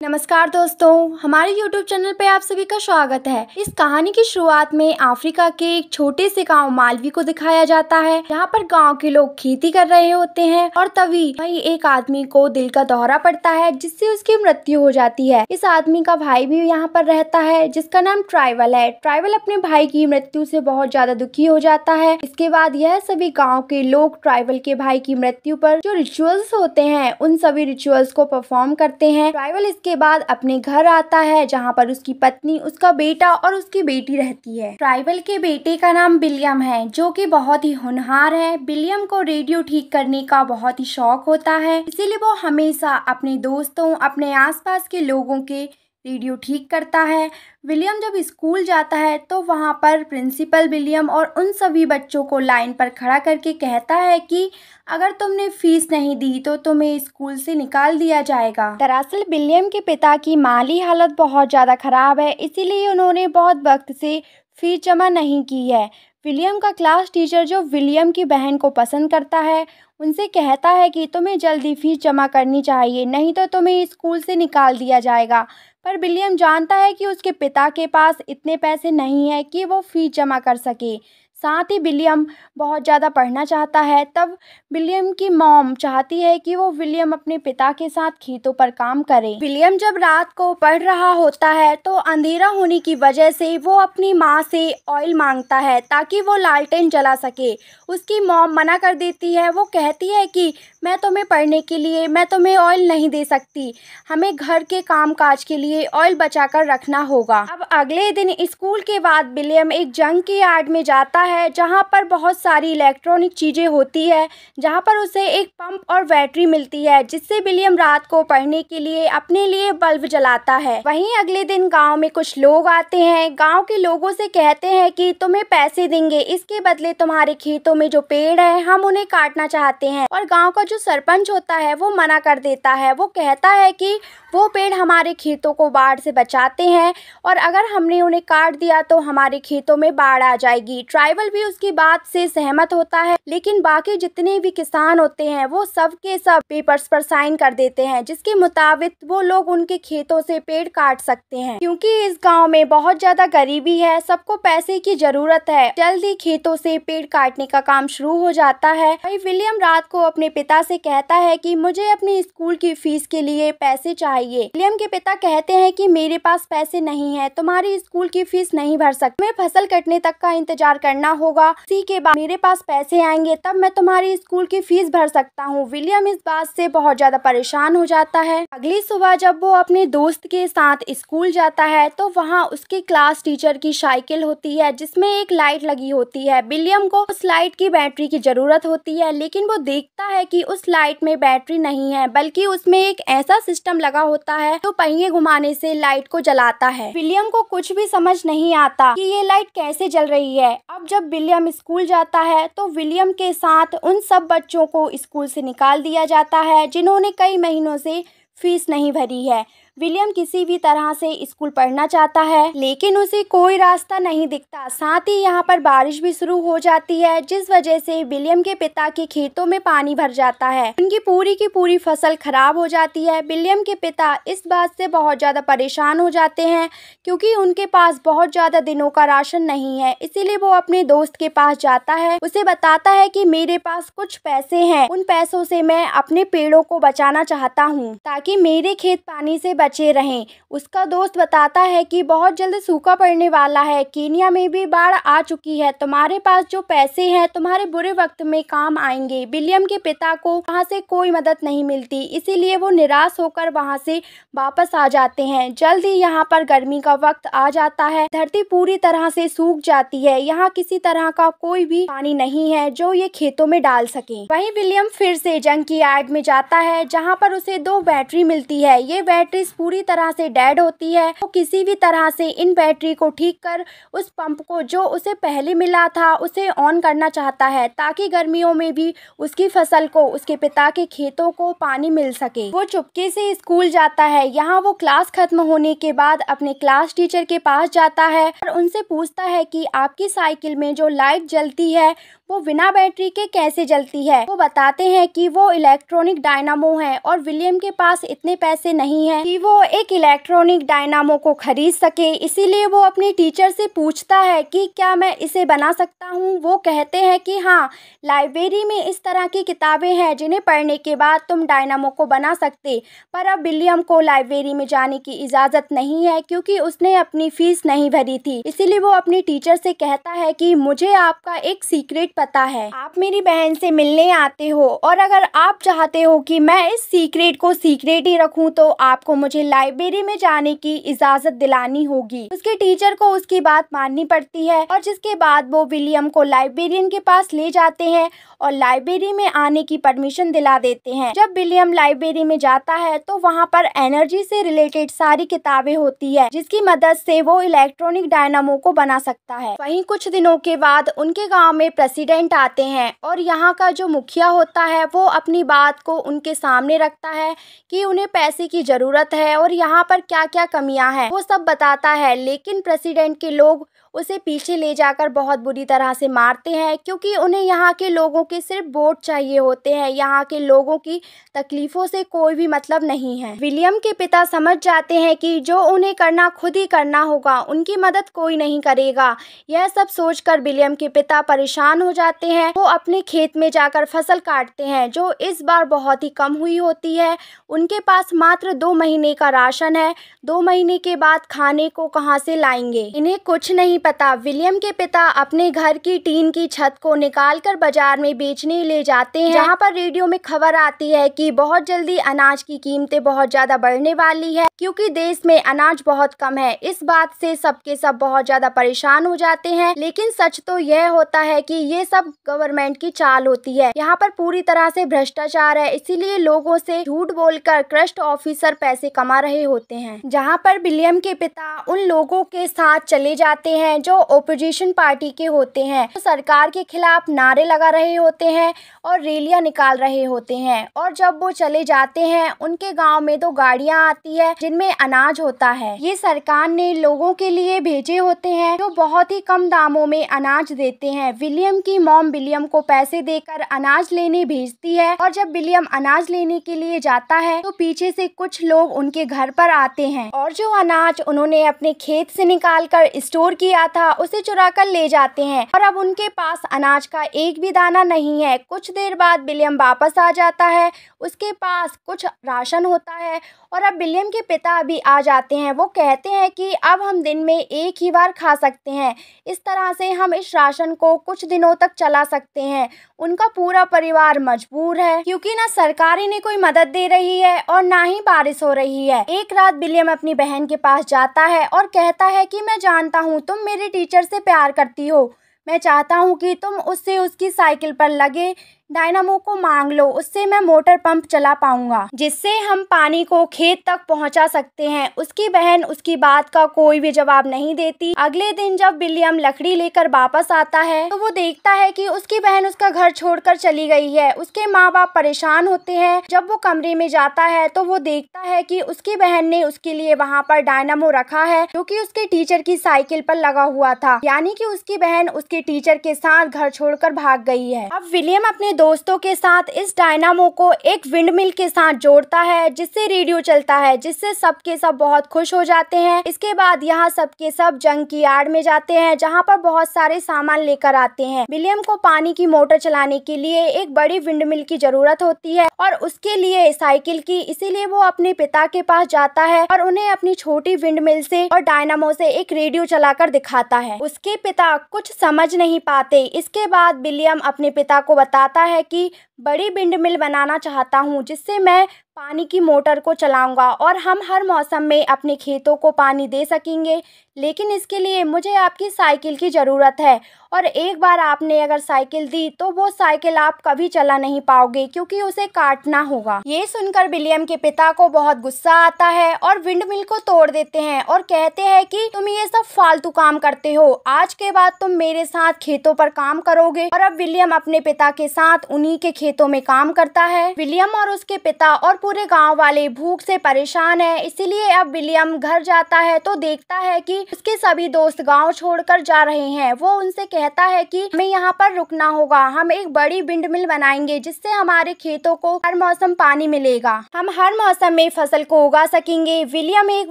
नमस्कार दोस्तों, हमारे YouTube चैनल पे आप सभी का स्वागत है। इस कहानी की शुरुआत में अफ्रीका के एक छोटे से गांव मालवी को दिखाया जाता है, जहां पर गांव के लोग खेती कर रहे होते हैं और तभी वही एक आदमी को दिल का दौरा पड़ता है, जिससे उसकी मृत्यु हो जाती है। इस आदमी का भाई भी यहाँ पर रहता है, जिसका नाम ट्राइवल है। ट्राइवल अपने भाई की मृत्यु से बहुत ज्यादा दुखी हो जाता है। इसके बाद यह सभी गाँव के लोग ट्राइवल के भाई की मृत्यु पर जो रिचुअल्स होते हैं, उन सभी रिचुअल्स को परफॉर्म करते हैं। ट्राइवल इसके बाद अपने घर आता है, जहां पर उसकी पत्नी, उसका बेटा और उसकी बेटी रहती है। ट्राइवल के बेटे का नाम विलियम है, जो कि बहुत ही होनहार है। विलियम को रेडियो ठीक करने का बहुत ही शौक होता है, इसीलिए वो हमेशा अपने दोस्तों, अपने आसपास के लोगों के रेडियो ठीक करता है। विलियम जब स्कूल जाता है तो वहाँ पर प्रिंसिपल विलियम और उन सभी बच्चों को लाइन पर खड़ा करके कहता है कि अगर तुमने फीस नहीं दी तो तुम्हें स्कूल से निकाल दिया जाएगा। दरअसल विलियम के पिता की माली हालत बहुत ज़्यादा खराब है, इसीलिए उन्होंने बहुत वक्त से फीस जमा नहीं की है। विलियम का क्लास टीचर, जो विलियम की बहन को पसंद करता है, उनसे कहता है कि तुम्हें जल्दी फीस जमा करनी चाहिए, नहीं तो तुम्हें स्कूल से निकाल दिया जाएगा। पर विलियम जानता है कि उसके पिता के पास इतने पैसे नहीं है कि वो फीस जमा कर सके। साथ ही विलियम बहुत ज़्यादा पढ़ना चाहता है। तब विलियम की मॉम चाहती है कि वो विलियम अपने पिता के साथ खेतों पर काम करे। विलियम जब रात को पढ़ रहा होता है तो अंधेरा होने की वजह से वो अपनी माँ से ऑयल मांगता है ताकि वो लालटेन जला सके। उसकी मॉम मना कर देती है। वो कहती है कि मैं तुम्हें पढ़ने के लिए, मैं तुम्हें ऑयल नहीं दे सकती, हमें घर के काम काज के लिए ऑयल बचा कर रखना होगा। अब अगले दिन स्कूल के बाद विलियम एक जंक की यार्ड में जाता है, जहां पर बहुत सारी इलेक्ट्रॉनिक चीज़ें होती है, जहां पर उसे एक पंप और बैटरी मिलती है, जिससे विलियम रात को पढ़ने के लिए अपने लिए बल्ब जलाता है। वहीं अगले दिन गांव में कुछ लोग आते हैं। गांव के लोगों से कहते हैं कि तुम्हें पैसे देंगे, इसके बदले तुम्हारे खेतों में जो पेड़ है हम उन्हें काटना चाहते हैं। और गाँव का जो सरपंच होता है वो मना कर देता है। वो कहता है कि वो पेड़ हमारे खेतों को बाढ़ से बचाते हैं और अगर हमने उन्हें काट दिया तो हमारे खेतों में बाढ़ आ जाएगी। ट्राइबल भी उसकी बात से सहमत होता है, लेकिन बाकी जितने भी किसान होते हैं वो सब के सब पेपर्स पर साइन कर देते हैं, जिसके मुताबिक वो लोग उनके खेतों से पेड़ काट सकते हैं। क्योंकि इस गाँव में बहुत ज्यादा गरीबी है, सबको पैसे की जरूरत है, जल्दी खेतों से पेड़ काटने का काम शुरू हो जाता है। भाई विलियम रात को अपने पिता से कहता है कि मुझे अपने स्कूल की फीस के लिए पैसे चाहिए। विलियम के पिता कहते हैं कि मेरे पास पैसे नहीं है, तुम्हारी स्कूल की फीस नहीं भर सकती, मैं फसल कटने तक का इंतजार करना होगा, इसी के बाद मेरे पास पैसे आएंगे तब मैं तुम्हारी स्कूल की फीस भर सकता हूँ। विलियम इस बात से बहुत ज्यादा परेशान हो जाता है। अगली सुबह जब वो अपने दोस्त के साथ स्कूल जाता है तो वहाँ उसके क्लास टीचर की साइकिल होती है, जिसमें एक लाइट लगी होती है। विलियम को उस लाइट की बैटरी की जरूरत होती है, लेकिन वो देखता है कि उस लाइट में बैटरी नहीं है, बल्कि उसमें एक ऐसा सिस्टम लगा होता है जो पहिए घुमाने से लाइट को जलाता है। विलियम को कुछ भी समझ नहीं आता कि ये लाइट कैसे जल रही है। अब जब विलियम स्कूल जाता है तो विलियम के साथ उन सब बच्चों को स्कूल से निकाल दिया जाता है जिन्होंने कई महीनों से फीस नहीं भरी है। विलियम किसी भी तरह से स्कूल पढ़ना चाहता है, लेकिन उसे कोई रास्ता नहीं दिखता। साथ ही यहाँ पर बारिश भी शुरू हो जाती है, जिस वजह से विलियम के पिता के खेतों में पानी भर जाता है। उनकी पूरी की पूरी फसल खराब हो जाती है। विलियम के पिता इस बात से बहुत ज़्यादा परेशान हो जाते हैं, क्योंकि उनके पास बहुत ज़्यादा दिनों का राशन नहीं है। इसीलिए वो अपने दोस्त के पास जाता है, उसे बताता है कि मेरे पास कुछ पैसे हैं, उन पैसों से मैं अपने पेड़ों को बचाना चाहता हूँ ताकि मेरे खेत पानी से बचे रहें। उसका दोस्त बताता है कि बहुत जल्द सूखा पड़ने वाला है, केन्या में भी बाढ़ आ चुकी है, तुम्हारे पास जो पैसे हैं तुम्हारे बुरे वक्त में काम आएंगे। विलियम के पिता को वहाँ से कोई मदद नहीं मिलती, इसीलिए वो निराश होकर वहाँ से वापस आ जाते हैं। जल्द ही यहाँ पर गर्मी का वक्त आ जाता है, धरती पूरी तरह से सूख जाती है, यहाँ किसी तरह का कोई भी पानी नहीं है जो ये खेतों में डाल सके। वहीं विलियम फिर से जंक की यार्ड में जाता है, जहाँ पर उसे 2 बैटरी मिलती है। ये बैटरी पूरी तरह से डेड होती है। वो किसी भी तरह से इन बैटरी को ठीक कर उस पंप को जो उसे पहले मिला था उसे ऑन करना चाहता है, ताकि गर्मियों में भी उसकी फसल को, उसके पिता के खेतों को पानी मिल सके। वो चुपके से स्कूल जाता है। यहाँ वो क्लास खत्म होने के बाद अपने क्लास टीचर के पास जाता है और उनसे पूछता है कि आपकी साइकिल में जो लाइट जलती है वो बिना बैटरी के कैसे चलती है। वो बताते हैं कि वो इलेक्ट्रॉनिक डायनामो है और विलियम के पास इतने पैसे नहीं है कि वो एक इलेक्ट्रॉनिक डायनामो को खरीद सके। इसीलिए वो अपने टीचर से पूछता है कि क्या मैं इसे बना सकता हूँ। वो कहते हैं कि हाँ, लाइब्रेरी में इस तरह की किताबें हैं जिन्हें पढ़ने के बाद तुम डायनामो को बना सकते। पर अब विलियम को लाइब्रेरी में जाने की इजाज़त नहीं है क्योंकि उसने अपनी फीस नहीं भरी थी। इसीलिए वो अपने टीचर से कहता है कि मुझे आपका एक सीक्रेट पता है, आप मेरी बहन से मिलने आते हो और अगर आप चाहते हो कि मैं इस सीक्रेट को सीक्रेट ही रखूं तो आपको मुझे लाइब्रेरी में जाने की इजाज़त दिलानी होगी। उसके टीचर को उसकी बात माननी पड़ती है और जिसके बाद वो विलियम को लाइब्रेरियन के पास ले जाते हैं और लाइब्रेरी में आने की परमिशन दिला देते हैं। जब विलियम लाइब्रेरी में जाता है तो वहाँ पर एनर्जी से रिलेटेड सारी किताबें होती है जिसकी मदद से वो इलेक्ट्रॉनिक डायनामो को बना सकता है। वहीं कुछ दिनों के बाद उनके गांव में प्रेसिडेंट आते हैं और यहाँ का जो मुखिया होता है वो अपनी बात को उनके सामने रखता है कि उन्हें पैसे की जरूरत है और यहाँ पर क्या क्या कमियां हैं वो सब बताता है। लेकिन प्रेसिडेंट के लोग उसे पीछे ले जाकर बहुत बुरी तरह से मारते हैं क्योंकि उन्हें यहाँ के लोगों के सिर्फ वोट चाहिए होते हैं, यहाँ के लोगों की तकलीफों से कोई भी मतलब नहीं है। विलियम के पिता समझ जाते हैं कि जो उन्हें करना खुद ही करना होगा, उनकी मदद कोई नहीं करेगा। यह सब सोचकर विलियम के पिता परेशान हो जाते हैं। वो अपने खेत में जाकर फसल काटते हैं जो इस बार बहुत ही कम हुई होती है। उनके पास मात्र 2 महीने का राशन है। 2 महीने के बाद खाने को कहाँ से लाएंगे, इन्हें कुछ नहीं पता। विलियम के पिता अपने घर की टीन की छत को निकालकर बाजार में बेचने ले जाते हैं, जहां पर रेडियो में खबर आती है कि बहुत जल्दी अनाज की कीमतें बहुत ज्यादा बढ़ने वाली है क्योंकि देश में अनाज बहुत कम है। इस बात से सबके सब बहुत ज्यादा परेशान हो जाते हैं। लेकिन सच तो यह होता है कि ये सब गवर्नमेंट की चाल होती है। यहाँ पर पूरी तरह से भ्रष्टाचार है, इसीलिए लोगों से झूठ बोलकर क्रस्ट ऑफिसर पैसे कमा रहे होते हैं। जहाँ पर विलियम के पिता उन लोगों के साथ चले जाते हैं जो ओपोजिशन पार्टी के होते हैं, तो सरकार के खिलाफ नारे लगा रहे होते हैं और रैलियां निकाल रहे होते हैं। और जब वो चले जाते हैं उनके गांव में 2 गाड़ियां आती है जिनमें अनाज होता है। ये सरकार ने लोगों के लिए भेजे होते हैं जो बहुत ही कम दामों में अनाज देते हैं। विलियम की मॉम विलियम को पैसे देकर अनाज लेने भेजती है और जब विलियम अनाज लेने के लिए जाता है तो पीछे से कुछ लोग उनके घर पर आते हैं और जो अनाज उन्होंने अपने खेत से निकाल कर स्टोर किया था उसे चुरा कर ले जाते हैं और अब उनके पास अनाज का एक भी दाना नहीं है। कुछ देर बाद विलियम वापस आ जाता है, उसके पास कुछ राशन होता है और अब विलियम के पिता भी आ जाते हैं। वो कहते हैं कि अब हम दिन में एक ही बार खा सकते हैं, इस तरह से हम इस राशन को कुछ दिनों तक चला सकते हैं। उनका पूरा परिवार मजबूर है क्योंकि ना सरकार इन्हें कोई मदद दे रही है और ना ही बारिश हो रही है। एक रात विलियम अपनी बहन के पास जाता है और कहता है कि मैं जानता हूँ तुम मेरे टीचर से प्यार करती हो, मैं चाहता हूँ कि तुम उससे उसकी साइकिल पर लगे डायनामो को मांग लो, उससे मैं मोटर पंप चला पाऊंगा जिससे हम पानी को खेत तक पहुंचा सकते हैं। उसकी बहन उसकी बात का कोई भी जवाब नहीं देती। अगले दिन जब विलियम लकड़ी लेकर वापस आता है तो वो देखता है कि उसकी बहन उसका घर छोड़कर चली गई है। उसके माँ बाप परेशान होते हैं। जब वो कमरे में जाता है तो वो देखता है कि उसकी बहन ने उसके लिए वहाँ पर डायनामो रखा है जो कि उसके टीचर की साइकिल पर लगा हुआ था, यानी कि उसकी बहन उसके टीचर के साथ घर छोड़कर भाग गई है। अब विलियम अपने दोस्तों के साथ इस डायनामो को एक विंडमिल के साथ जोड़ता है जिससे रेडियो चलता है, जिससे सबके सब बहुत खुश हो जाते हैं। इसके बाद यहाँ सबके सब जंग की आड़ में जाते हैं जहाँ पर बहुत सारे सामान लेकर आते हैं। विलियम को पानी की मोटर चलाने के लिए एक बड़ी विंडमिल की जरूरत होती है और उसके लिए साइकिल की, इसीलिए वो अपने पिता के पास जाता है और उन्हें अपनी छोटी विंडमिल से और डायनामो से एक रेडियो चलाकर दिखाता है। उसके पिता कुछ समझ नहीं पाते। इसके बाद विलियम अपने पिता को बताता है कि बड़ी विंडमिल बनाना चाहता हूँ जिससे मैं पानी की मोटर को चलाऊंगा और हम हर मौसम में अपने खेतों को पानी दे सकेंगे, लेकिन इसके लिए मुझे आपकी साइकिल की ज़रूरत है और एक बार आपने अगर साइकिल दी तो वो साइकिल आप कभी चला नहीं पाओगे क्योंकि उसे काटना होगा। ये सुनकर विलियम के पिता को बहुत गुस्सा आता है और विंडमिल को तोड़ देते हैं और कहते हैं कि तुम ये सब फालतू काम करते हो, आज के बाद तुम मेरे साथ खेतों पर काम करोगे। और अब विलियम अपने पिता के साथ उन्हीं के खेतों में काम करता है। विलियम और उसके पिता और पूरे गांव वाले भूख से परेशान हैं, इसीलिए अब विलियम घर जाता है तो देखता है कि उसके सभी दोस्त गांव छोड़कर जा रहे हैं। वो उनसे कहता है कि हमें यहाँ पर रुकना होगा, हम एक बड़ी विंड मिल बनाएंगे जिससे हमारे खेतों को हर मौसम पानी मिलेगा, हम हर मौसम में फसल को उगा सकेंगे। विलियम एक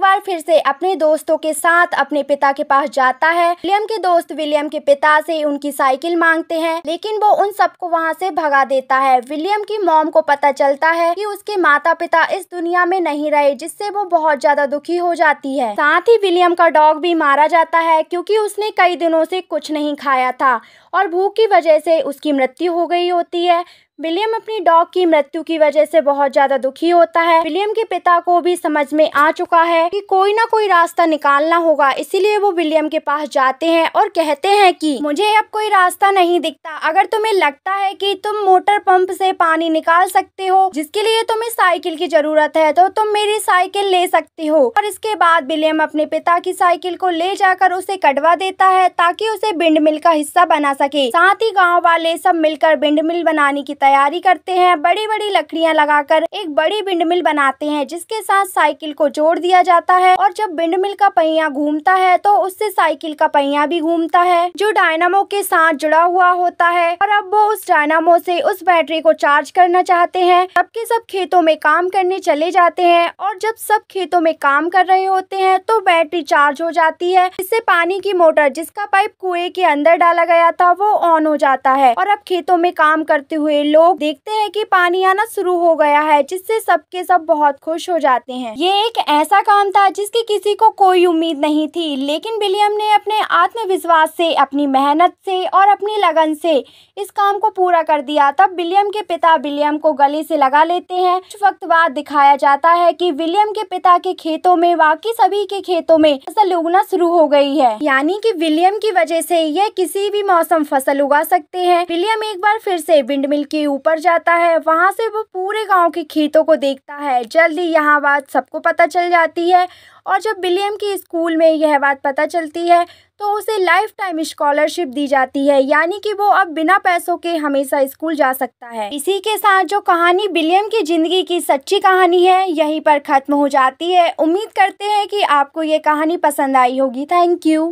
बार फिर से अपने दोस्तों के साथ अपने पिता के पास जाता है। विलियम के दोस्त विलियम के पिता से उनकी साइकिल मांगते हैं, लेकिन वो उन सबको वहाँ से भगा देता है। विलियम की मॉम को पता चलता है कि उसके माता पिता इस दुनिया में नहीं रहे, जिससे वो बहुत ज्यादा दुखी हो जाती है। साथ ही विलियम का डॉग भी मारा जाता है क्योंकि उसने कई दिनों से कुछ नहीं खाया था और भूख की वजह से उसकी मृत्यु हो गई होती है। विलियम अपनी डॉग की मृत्यु की वजह से बहुत ज्यादा दुखी होता है। विलियम के पिता को भी समझ में आ चुका है कि कोई ना कोई रास्ता निकालना होगा, इसीलिए वो विलियम के पास जाते हैं और कहते हैं कि मुझे अब कोई रास्ता नहीं दिखता, अगर तुम्हें लगता है कि तुम मोटर पंप से पानी निकाल सकते हो जिसके लिए तुम्हें साइकिल की जरूरत है तो तुम मेरी साइकिल ले सकते हो। और इसके बाद विलियम अपने पिता की साइकिल को ले जाकर उसे कटवा देता है ताकि उसे विंड मिल का हिस्सा बना सके। साथ ही गाँव वाले सब मिलकर विंड मिल बनाने की तैयारी करते हैं। बड़ी बड़ी लकड़ियां लगाकर एक बड़ी विंड मिल बनाते हैं जिसके साथ साइकिल को जोड़ दिया जाता है और जब विंड मिल का पहिया घूमता है तो उससे साइकिल का पहिया भी घूमता है जो डायनामो के साथ जुड़ा हुआ होता है। और अब वो उस डायनामो से उस बैटरी को चार्ज करना चाहते हैं। सबके सब खेतों में काम करने चले जाते हैं और जब सब खेतों में काम कर रहे होते हैं तो बैटरी चार्ज हो जाती है, इससे पानी की मोटर जिसका पाइप कुएं के अंदर डाला गया था वो ऑन हो जाता है। और अब खेतों में काम करते हुए लोग देखते हैं कि पानी आना शुरू हो गया है, जिससे सबके सब बहुत खुश हो जाते हैं। ये एक ऐसा काम था जिसकी किसी को कोई उम्मीद नहीं थी, लेकिन विलियम ने अपने आत्मविश्वास से, अपनी मेहनत से और अपनी लगन से इस काम को पूरा कर दिया। तब विलियम के पिता विलियम को गले से लगा लेते हैं। कुछ वक्त बाद दिखाया जाता है कि विलियम के पिता के खेतों में बाकी सभी के खेतों में फसल उगना शुरू हो गई है, यानी कि विलियम की वजह से यह किसी भी मौसम फसल उगा सकते हैं। विलियम एक बार फिर से विंड मिल के ऊपर जाता है, वहां से वो पूरे गांव के खेतों को देखता है। जल्दी यहाँ बात सबको पता चल जाती है और जब विलियम की स्कूल में यह बात पता चलती है तो उसे लाइफ टाइम स्कॉलरशिप दी जाती है, यानी कि वो अब बिना पैसों के हमेशा स्कूल जा सकता है। इसी के साथ जो कहानी विलियम की जिंदगी की सच्ची कहानी है यहीं पर खत्म हो जाती है। उम्मीद करते हैं कि आपको ये कहानी पसंद आई होगी। Thank you.